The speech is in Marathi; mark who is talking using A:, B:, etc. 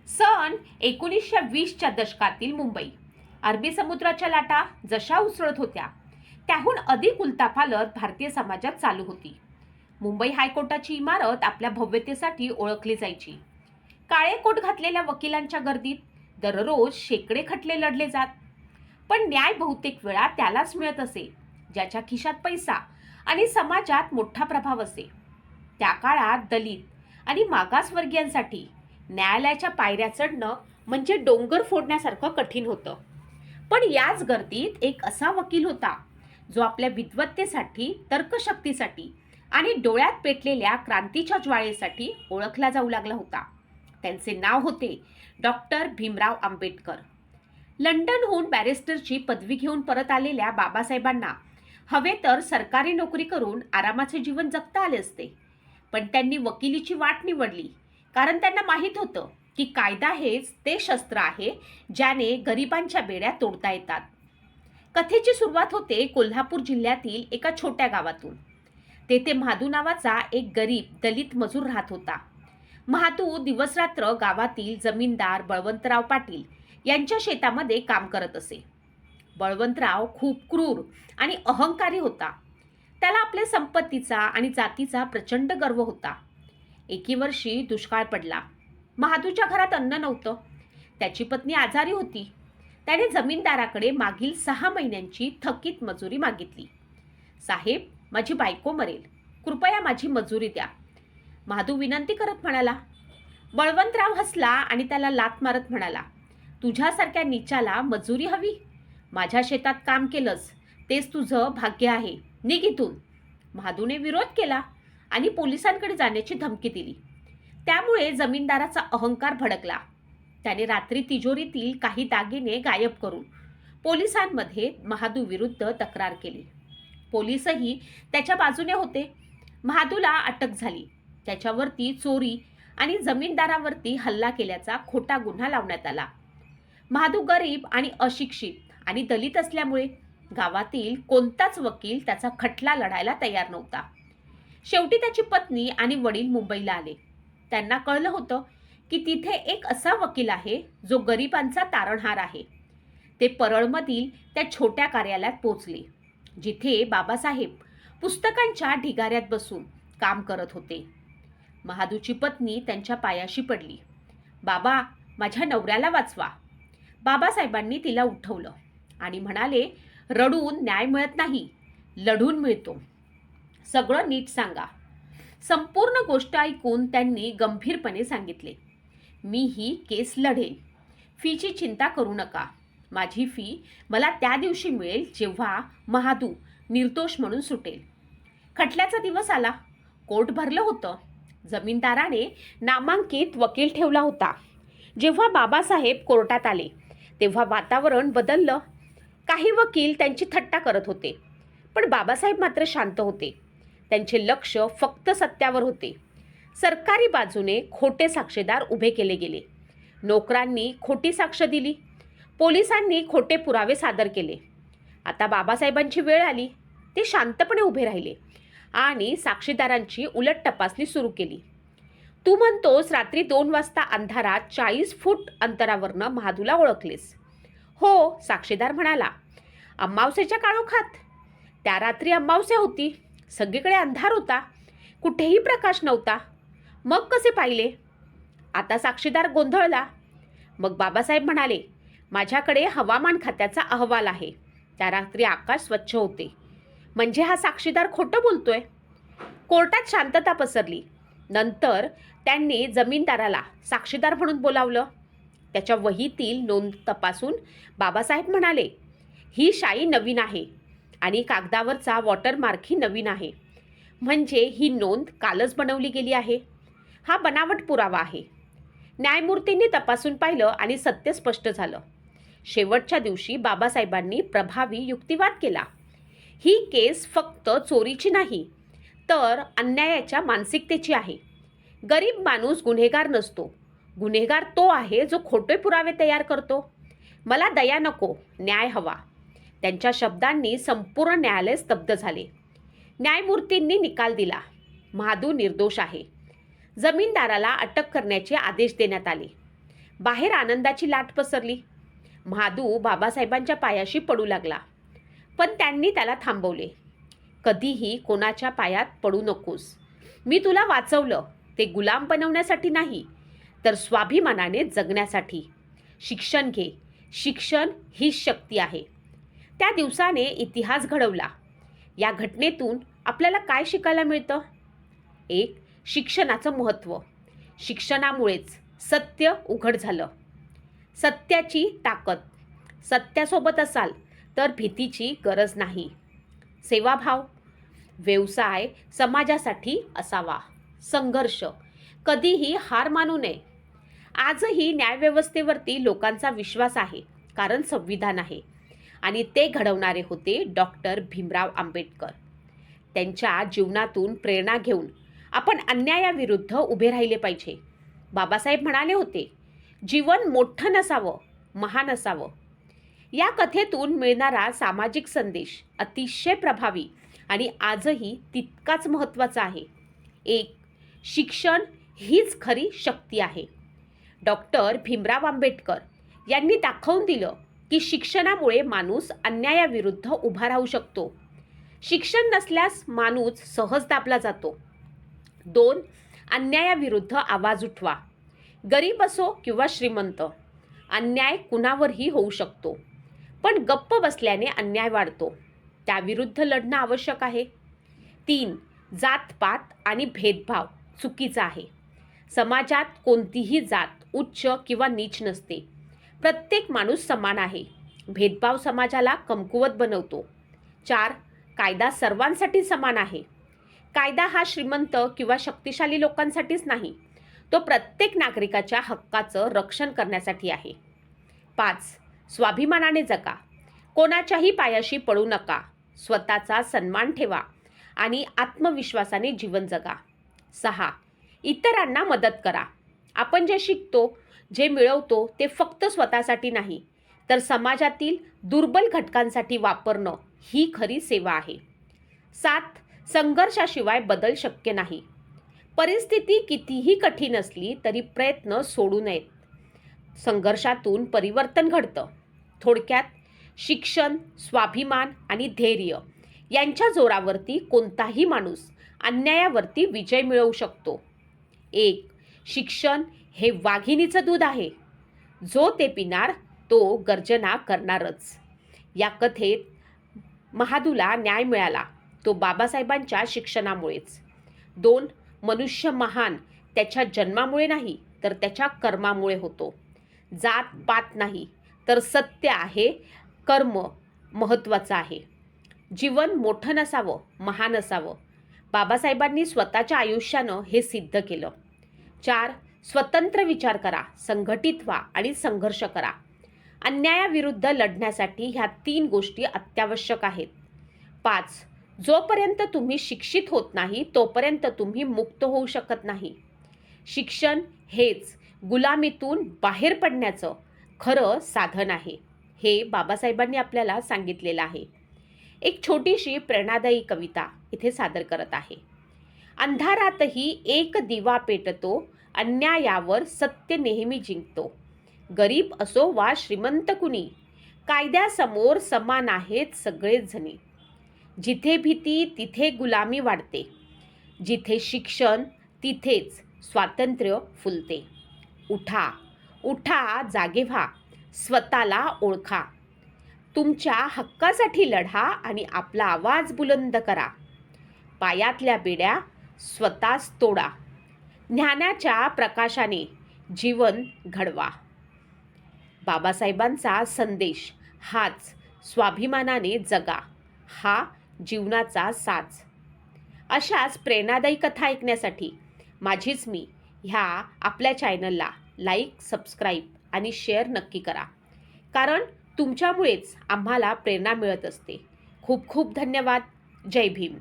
A: सन 1920च्या दशकातील मुंबई. अरबी समुद्राच्या लाटा जशा उसळत होत्या त्याहून अधिक उलथापालथ भारतीय समाजात चालू होती. मुंबई हायकोर्टाची इमारत आपल्या भव्यतेसाठी ओळखली जायची. काळे कोट घातलेल्या वकिलांच्या गर्दीत दररोज शेकडे खटले लढले जात. पण न्याय बहुतेक वेळा त्यालाच मिळत असे ज्याच्या खिशात पैसा आणि समाजात मोठा प्रभाव असे. त्या काळात दलित आणि मागासवर्गीयांसाठी न्यायालयाच्या पायऱ्या चढणं म्हणजे डोंगर फोडण्यासारखं कठीण होतं. पण याच गर्दीत एक असा वकील होता जो आपल्या विद्वत्तेसाठी, तर्कशक्तीसाठी आणि डोळ्यात पेटलेल्या क्रांतीच्या ज्वाळेसाठी ओळखला जाऊ लागला होता. त्यांचे नाव होते डॉक्टर भीमराव आंबेडकर. लंडनहून बॅरिस्टरची पदवी घेऊन परत आलेल्या बाबासाहेबांना हवे तर सरकारी नोकरी करून आरामाचे जीवन जगता आले असते. पण त्यांनी वकिलीची वाट निवडली कारण त्यांना माहीत होतं की कायदा हेच ते शस्त्र आहे ज्याने गरिबांच्या बेड्या तोडता येतात. कथेची सुरुवात होते कोल्हापूर जिल्ह्यातील एका छोट्या गावातून. तेथे म्हादू नावाचा एक गरीब दलित मजूर राहत होता. म्हादू दिवसरात्र गावातील जमीनदार बळवंतराव पाटील यांच्या शेतामध्ये काम करत असे. बळवंतराव खूप क्रूर आणि अहंकारी होता. त्याला आपल्या संपत्तीचा आणि जातीचा प्रचंड गर्व होता. एके वर्षी दुष्काळ पडला. महादूच्या घरात अन्न नव्हतं. त्याची पत्नी आजारी होती. त्याने जमीनदाराकडे मागील 6 महिन्यांची थकीत मजुरी मागितली. साहेब, माझी बायको मरेल, कृपया माझी मजुरी द्या, महादू विनंती करत म्हणाला. बळवंतराव हसला आणि त्याला लाथ मारत म्हणाला, तुझ्यासारख्या नीचाला मजुरी हवी? माझ्या शेतात काम केलंस तेच तुझं भाग्य आहे, निघ इथून. महादूने विरोध केला आणि पोलिसांकडे जाण्याची धमकी दिली. त्यामुळे जमीनदाराचा अहंकार भडकला. त्याने रात्री तिजोरीतील काही दागिने गायब करून पोलिसांमध्ये महादू विरुद्ध तक्रार केली. पोलीसही त्याच्या बाजूने होते. महादूला अटक झाली. त्याच्यावरती चोरी आणि जमीनदारावरती हल्ला केल्याचा खोटा गुन्हा लावण्यात आला. महादू गरीब आणि अशिक्षित आणि दलित असल्यामुळे गावातील कोणताच वकील त्याचा खटला लढायला तयार नव्हता. शेवटी त्याची पत्नी आणि वडील मुंबईला आले. त्यांना कळलं होतं की तिथे एक असा वकील आहे जो गरिबांचा तारणहार आहे. ते परळमधील त्या छोट्या कार्यालयात पोहोचले जिथे बाबासाहेब पुस्तकांच्या ढिगाऱ्यात बसून काम करत होते. महादूची पत्नी त्यांच्या पायाशी पडली. बाबा, माझ्या नवऱ्याला वाचवा. बाबासाहेबांनी तिला उठवलं आणि म्हणाले, रडून न्याय मिळत नाही, लढून मिळतो. सगळं नीट सांगा. संपूर्ण गोष्ट ऐकून त्यांनी गंभीरपणे सांगितले, मी ही केस लढेन. फीची चिंता करू नका. माझी फी मला त्या दिवशी मिळेल जेव्हा महादू निर्दोष म्हणून सुटेल. खटल्याचा दिवस आला. कोर्ट भरलं होतं. जमीनदाराने नामांकित वकील ठेवला होता. जेव्हा बाबासाहेब कोर्टात आले तेव्हा वातावरण बदललं. काही वकील त्यांची थट्टा करत होते, पण बाबासाहेब मात्र शांत होते. त्यांचे लक्ष फक्त सत्यावर होते. सरकारी बाजूने खोटे साक्षीदार उभे केले गेले. नोकरांनी खोटी साक्ष दिली. पोलिसांनी खोटे पुरावे सादर केले. आता बाबासाहेबांची वेळ आली. ते शांतपणे उभे राहिले आणि साक्षीदारांची उलट तपासणी सुरू केली. तू म्हणतोस रात्री 2 वाजता अंधारात 40 फूट अंतरावरनं महादूला ओळखलेस? हो, साक्षीदार म्हणाला. अमावस्येच्या काळोखात? त्या रात्री अमावस्या होती. सगळीकडे अंधार होता. कुठेही प्रकाश नव्हता. मग कसे पाहिले? आता साक्षीदार गोंधळला. मग बाबासाहेब म्हणाले, माझ्याकडे हवामान खात्याचा अहवाल आहे. त्या रात्री आकाश स्वच्छ होते. म्हणजे हा साक्षीदार खोटं बोलतोय. कोर्टात शांतता पसरली. नंतर त्यांनी जमीनदाराला साक्षीदार म्हणून बोलावलं. त्याच्या वहीतील नोंद तपासून बाबासाहेब म्हणाले, ही शाई नवीन आहे आणि कागदावरचा वॉटरमार्कही नवीन आहे. म्हणजे ही नोंद कालच बनवली गेली आहे. हा बनावट पुरावा आहे. न्यायमूर्तींनी तपासून पाहिलं आणि सत्य स्पष्ट झालं. शेवटच्या दिवशी बाबासाहेबांनी प्रभावी युक्तिवाद केला. ही केस फक्त चोरीची नाही तर अन्यायाच्या मानसिकतेची आहे. गरीब माणूस गुन्हेगार नसतो. गुन्हेगार तो आहे जो खोटे पुरावे तयार करतो. मला दया नको, न्याय हवा. त्यांच्या शब्दांनी संपूर्ण न्यायालय स्तब्ध झाले. न्यायमूर्तींनी निकाल दिला. महादू निर्दोष आहे. जमीनदाराला अटक करण्याचे आदेश देण्यात आले. बाहेर आनंदाची लाट पसरली. महादू बाबासाहेबांच्या पायाशी पडू लागला, पण त्यांनी त्याला थांबवले. कधीही कोणाच्या पायात पडू नकोस. मी तुला वाचवलं ते गुलाम बनवण्यासाठी नाही, तर स्वाभिमानाने जगण्यासाठी. शिक्षण घे. शिक्षण ही शक्ती आहे. त्या दिवसाने इतिहास घडवला. या घटनेतून आपल्याला काय शिकायला मिळतं? 1. शिक्षणाचं महत्त्व. शिक्षणामुळेच सत्य उघड झालं. सत्याची ताकद. सत्यासोबत असाल तर भीतीची गरज नाही. सेवाभाव. व्यवसाय समाजासाठी असावा. संघर्ष. कधीही हार मानू नये. आजही न्यायव्यवस्थेवरती लोकांचा विश्वास आहे, कारण संविधान आहे आणि ते घडवणारे होते डॉक्टर भीमराव आंबेडकर. त्यांच्या जीवनातून प्रेरणा घेऊन आपण अन्यायाविरुद्ध उभे राहिले पाहिजे. बाबासाहेब म्हणाले होते, जीवन मोठं नसावं, महान असावं. या कथेतून मिळणारा सामाजिक संदेश अतिशय प्रभावी आणि आजही तितकाच महत्त्वाचा आहे. 1. शिक्षण हीच खरी शक्ती आहे. डॉक्टर भीमराव आंबेडकर यांनी दाखवून दिलं की शिक्षणामुळे माणूस अन्यायाविरुद्ध उभा राहू शकतो. शिक्षण नसल्यास माणूस सहज दाबला जातो. 2. अन्यायाविरुद्ध आवाज उठवा. गरीब असो किंवा श्रीमंत, अन्याय कुणावरही होऊ शकतो, पण गप्प बसल्याने अन्याय वाढतो. त्याविरुद्ध लढणं आवश्यक आहे. 3. जातपात आणि भेदभाव चुकीचा आहे. समाजात कोणतीही जात उच्च किंवा नीच नसते. प्रत्येक माणूस समान आहे. भेदभाव समाजाला कमकुवत बनवतो. 4. कायदा सर्वांसाठी समान आहे. कायदा हा श्रीमंत किंवा शक्तिशाली लोकांसाठीच नाही, तो प्रत्येक नागरिकाच्या हक्काचं रक्षण करण्यासाठी आहे. 5. स्वाभिमानाने जगा. कोणाच्याही पायाशी पडू नका. स्वतःचा सन्मान ठेवा आणि आत्मविश्वासाने जीवन जगा. 6. इतरांना मदत करा. आपण जे शिकतो, जे मिळवतो ते फक्त स्वतःसाठी नाही, तर समाजातील दुर्बल घटकांसाठी वापरणं ही खरी सेवा आहे. 7. संघर्षाशिवाय बदल शक्य नाही. परिस्थिती कितीही कठीण असली तरी प्रयत्न सोडू नयेत. संघर्षातून परिवर्तन घडतं. थोडक्यात, शिक्षण, स्वाभिमान आणि धैर्य यांच्या जोरावरती कोणताही माणूस अन्यायावरती विजय मिळवू शकतो. 1. शिक्षण हे वाघिणीचं दूध आहे. जो ते पिणार तो गर्जना करणारच. या कथेत महादूला न्याय मिळाला तो बाबासाहेबांच्या शिक्षणामुळेच. 2. मनुष्य महान त्याच्या जन्मामुळे नाही, तर त्याच्या कर्मामुळे होतो. जात पात नाही, तर सत्य आहे, कर्म महत्त्वाचं आहे. जीवन मोठं नसावं, महान असावं. बाबासाहेबांनी स्वतःच्या आयुष्यानं हे सिद्ध केलं. 4. स्वतंत्र विचार करा, संघटित व्हा आणि संघर्ष करा. अन्यायाविरुद्ध लढण्यासाठी ह्या 3 गोष्टी अत्यावश्यक आहेत. 5. जोपर्यंत तुम्ही शिक्षित होत नाही तोपर्यंत तुम्ही मुक्त होऊ शकत नाही. शिक्षण हेच गुलामीतून बाहेर पडण्याचं खरं साधन आहे, हे बाबासाहेबांनी आपल्याला सांगितलेलं आहे. एक छोटीशी प्रेरणादायी कविता इथे सादर करत आहे. अंधारातही एक दिवा पेटतो, अन्यायावर सत्य नेहमी जिंकतो. गरीब असो वा श्रीमंत कुणी, कायद्यासमोर समान आहेत सगळेच जणी. जिथे भीती तिथे गुलामी वाढते, जिथे शिक्षण तिथेच स्वातंत्र्य फुलते. उठा, उठा, जागे व्हा, स्वतःला ओळखा. तुमच्या हक्कासाठी लढा आणि आपला आवाज बुलंद करा. पायातल्या बेड्या स्वतःच तोडा. ज्ञानाच्या प्रकाशाने जीवन घडवा. बाबासाहेबांचा संदेश हाच, स्वाभिमानाने जगा, हा जीवनाचा साज. अशाच प्रेरणादायी कथा ऐकण्यासाठी माझीच मी ह्या आपल्या चॅनलला लाईक, सबस्क्राईब आणि शेअर नक्की करा, कारण तुमच्यामुळेच आम्हाला प्रेरणा मिळत असते. खूप खूप धन्यवाद. जय भीम.